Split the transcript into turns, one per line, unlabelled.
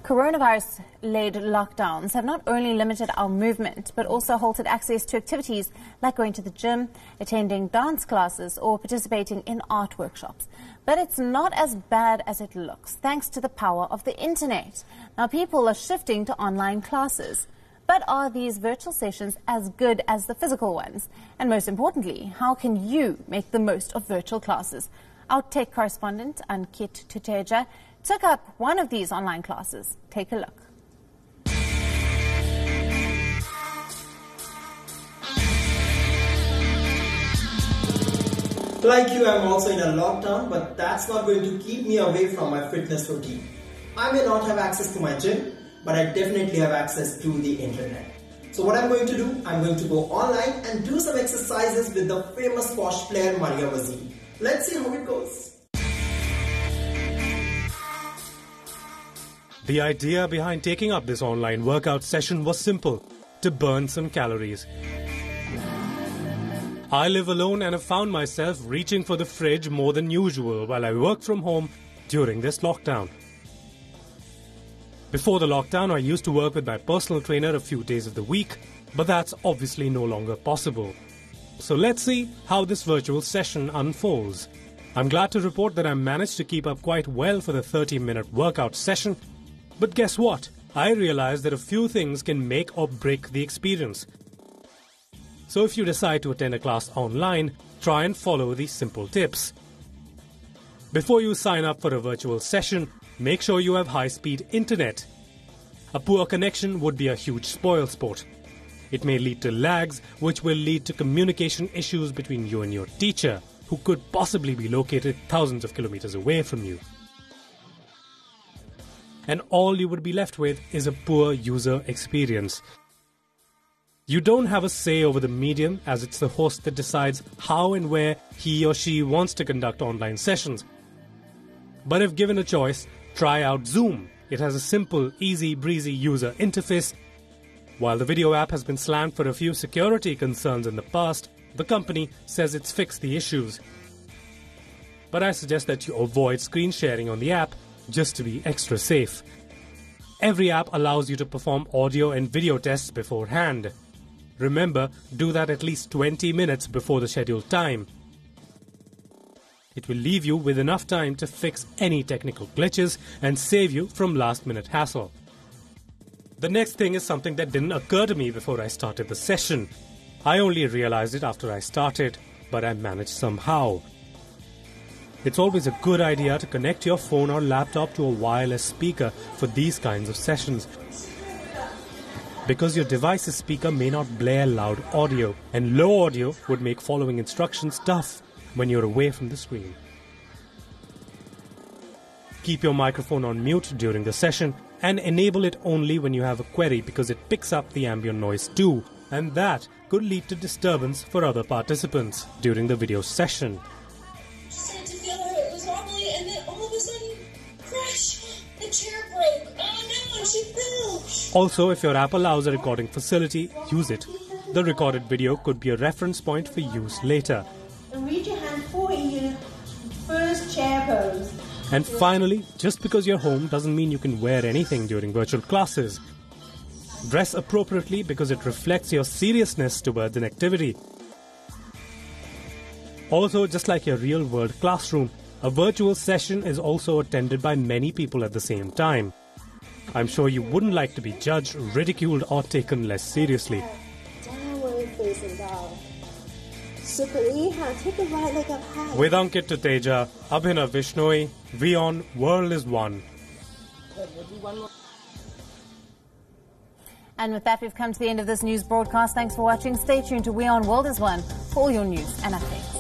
Coronavirus-led lockdowns have not only limited our movement, but also halted access to activities like going to the gym, attending dance classes, or participating in art workshops. But it's not as bad as it looks, thanks to the power of the internet. Now, people are shifting to online classes. But are these virtual sessions as good as the physical ones? And most importantly, how can you make the most of virtual classes? Our tech correspondent, Untitled Chapter, took up one of these online classes. Take a look.
Like you, I'm also in a lockdown, but that's not going to keep me away from my fitness routine. I may not have access to my gym, but I definitely have access to the internet. So what I'm going to do, I'm going to go online and do some exercises with the famous squash player Maria Waziri. Let's see how it goes.
The idea behind taking up this online workout session was simple: to burn some calories. I live alone and have found myself reaching for the fridge more than usual while I work from home during this lockdown. Before the lockdown, I used to work with my personal trainer a few days of the week, but that's obviously no longer possible. So let's see how this virtual session unfolds. I'm glad to report that I managed to keep up quite well for the 30-minute workout session. But guess what? I realized that a few things can make or break the experience. So if you decide to attend a class online, try and follow these simple tips. Before you sign up for a virtual session, make sure you have high-speed internet. A poor connection would be a huge spoilsport. It may lead to lags, which will lead to communication issues between you and your teacher, who could possibly be located thousands of kilometers away from you. And all you would be left with is a poor user experience. You don't have a say over the medium, as it's the host that decides how and where he or she wants to conduct online sessions. But if given a choice, try out Zoom. It has a simple, easy, breezy user interface. While the video app has been slammed for a few security concerns in the past, the company says it's fixed the issues. But I suggest that you avoid screen sharing on the app, just to be extra safe. Every app allows you to perform audio and video tests beforehand. Remember, do that at least 20 minutes before the scheduled time. It will leave you with enough time to fix any technical glitches and save you from last-minute hassle. The next thing is something that didn't occur to me before I started the session. I only realized it after I started, but I managed somehow. It's always a good idea to connect your phone or laptop to a wireless speaker for these kinds of sessions, because your device's speaker may not blare loud audio, and low audio would make following instructions tough when you're away from the screen. Keep your microphone on mute during the session and enable it only when you have a query, because it picks up the ambient noise too, and that could lead to disturbance for other participants during the video session.
And then all of a sudden, crash! The chair broke! Oh no, and she fell!
Also, if your app allows a recording facility, use it. The recorded video could be a reference point for use later.
And reach your hand forward in your first chair pose.
And finally, just because you're home doesn't mean you can wear anything during virtual classes. Dress appropriately because it reflects your seriousness towards an activity. Also, just like your real-world classroom, a virtual session is also attended by many people at the same time. I'm sure you wouldn't like to be judged, ridiculed, or taken less seriously.
Downward facing dog. Super Iha, take a right leg up high.
With Ankit Tuteja, Abhinav Vishnoi, WION World is One.
And with that, we've come to the end of this news broadcast. Thanks for watching. Stay tuned to WION World is One for all your news and updates.